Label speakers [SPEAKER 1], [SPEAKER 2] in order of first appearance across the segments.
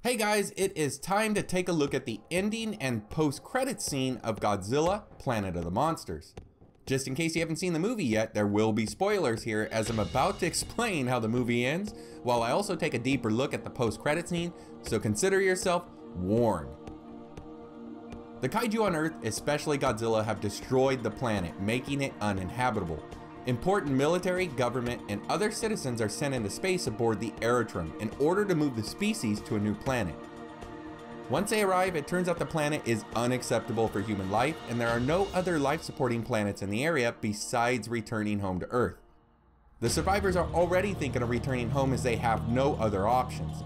[SPEAKER 1] Hey guys, it is time to take a look at the ending and post-credit scene of Godzilla, Planet of the Monsters. Just in case you haven't seen the movie yet, there will be spoilers here as I'm about to explain how the movie ends, while I also take a deeper look at the post-credit scene, so consider yourself warned. The kaiju on Earth, especially Godzilla, have destroyed the planet, making it uninhabitable. Important military, government, and other citizens are sent into space aboard the Aerotrum in order to move the species to a new planet. Once they arrive, it turns out the planet is unacceptable for human life, and there are no other life-supporting planets in the area besides returning home to Earth. The survivors are already thinking of returning home as they have no other options.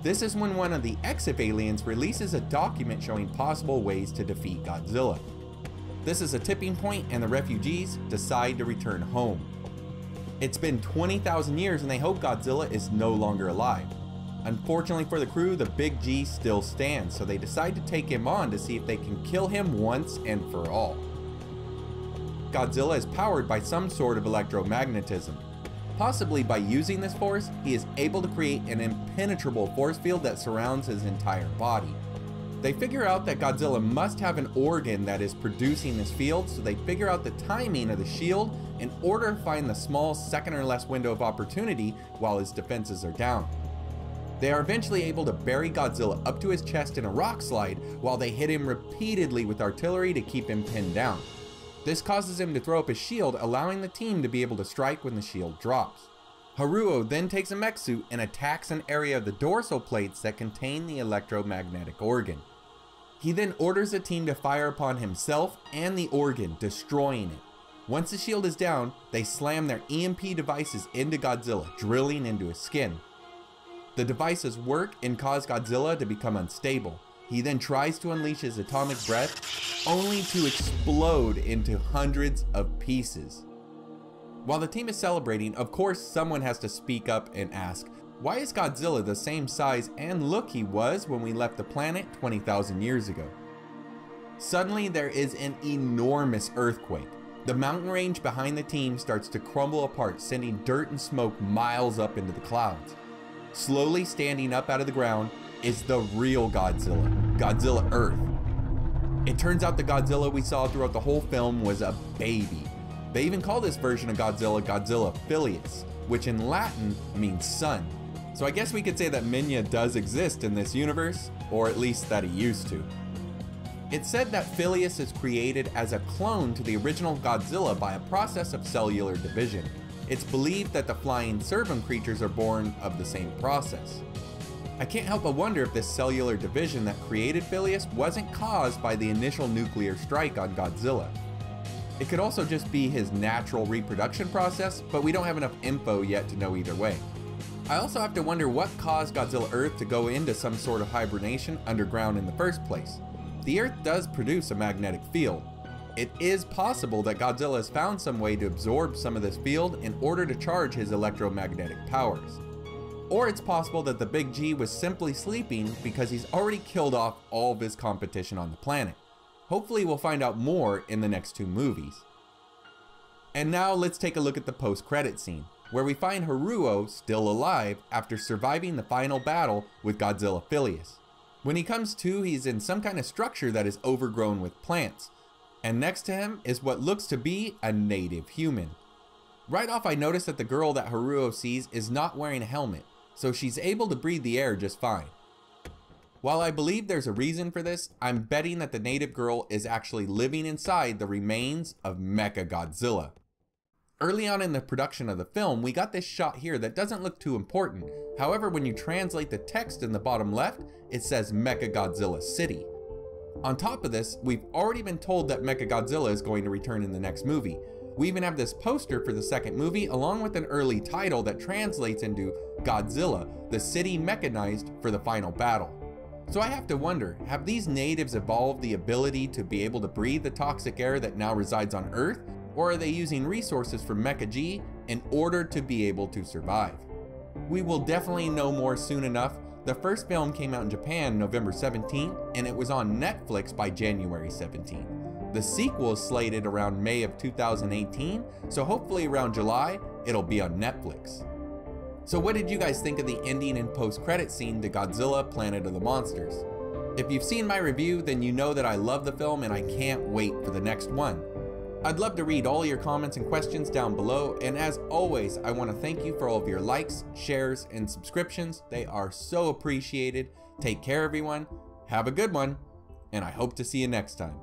[SPEAKER 1] This is when one of the EXIF aliens releases a document showing possible ways to defeat Godzilla. This is a tipping point and the refugees decide to return home. It's been 20,000 years and they hope Godzilla is no longer alive. Unfortunately for the crew, the Big G still stands, so they decide to take him on to see if they can kill him once and for all. Godzilla is powered by some sort of electromagnetism. Possibly by using this force, he is able to create an impenetrable force field that surrounds his entire body. They figure out that Godzilla must have an organ that is producing this field, so they figure out the timing of the shield in order to find the small second or less window of opportunity while his defenses are down. They are eventually able to bury Godzilla up to his chest in a rock slide while they hit him repeatedly with artillery to keep him pinned down. This causes him to throw up his shield, allowing the team to be able to strike when the shield drops. Haruo then takes a mech suit and attacks an area of the dorsal plates that contain the electromagnetic organ. He then orders the team to fire upon himself and the organ, destroying it. Once the shield is down, they slam their EMP devices into Godzilla, drilling into his skin. The devices work and cause Godzilla to become unstable. He then tries to unleash his atomic breath, only to explode into hundreds of pieces. While the team is celebrating, of course someone has to speak up and ask, why is Godzilla the same size and look he was when we left the planet 20,000 years ago? Suddenly there is an enormous earthquake. The mountain range behind the team starts to crumble apart, sending dirt and smoke miles up into the clouds. Slowly standing up out of the ground is the real Godzilla, Godzilla Earth. It turns out the Godzilla we saw throughout the whole film was a baby. They even call this version of Godzilla, Godzilla Filius, which in Latin means son. So I guess we could say that Minya does exist in this universe, or at least that he used to. It's said that Filius is created as a clone to the original Godzilla by a process of cellular division. It's believed that the flying serpent creatures are born of the same process. I can't help but wonder if this cellular division that created Filius wasn't caused by the initial nuclear strike on Godzilla. It could also just be his natural reproduction process, but we don't have enough info yet to know either way. I also have to wonder what caused Godzilla Earth to go into some sort of hibernation underground in the first place. The Earth does produce a magnetic field. It is possible that Godzilla has found some way to absorb some of this field in order to charge his electromagnetic powers. Or it's possible that the Big G was simply sleeping because he's already killed off all of his competition on the planet. Hopefully we'll find out more in the next two movies. And now let's take a look at the post-credit scene, where we find Haruo still alive after surviving the final battle with Godzilla Filius. When he comes to, he's in some kind of structure that is overgrown with plants, and next to him is what looks to be a native human. Right off I notice that the girl that Haruo sees is not wearing a helmet, so she's able to breathe the air just fine. While I believe there's a reason for this, I'm betting that the native girl is actually living inside the remains of Mechagodzilla. Early on in the production of the film, we got this shot here that doesn't look too important. However, when you translate the text in the bottom left, it says Mechagodzilla City. On top of this, we've already been told that Mechagodzilla is going to return in the next movie. We even have this poster for the second movie along with an early title that translates into Godzilla, the city mechanized for the final battle. So I have to wonder, have these natives evolved the ability to be able to breathe the toxic air that now resides on Earth? Or are they using resources from Mecha G in order to be able to survive? We will definitely know more soon enough. The first film came out in Japan November 17th, and it was on Netflix by January 17th. The sequel is slated around May of 2018, so hopefully around July, it'll be on Netflix. So what did you guys think of the ending and post-credit scene to Godzilla Planet of the Monsters? If you've seen my review, then you know that I love the film and I can't wait for the next one. I'd love to read all your comments and questions down below, and as always, I want to thank you for all of your likes, shares, and subscriptions. They are so appreciated. Take care, everyone. Have a good one, and I hope to see you next time.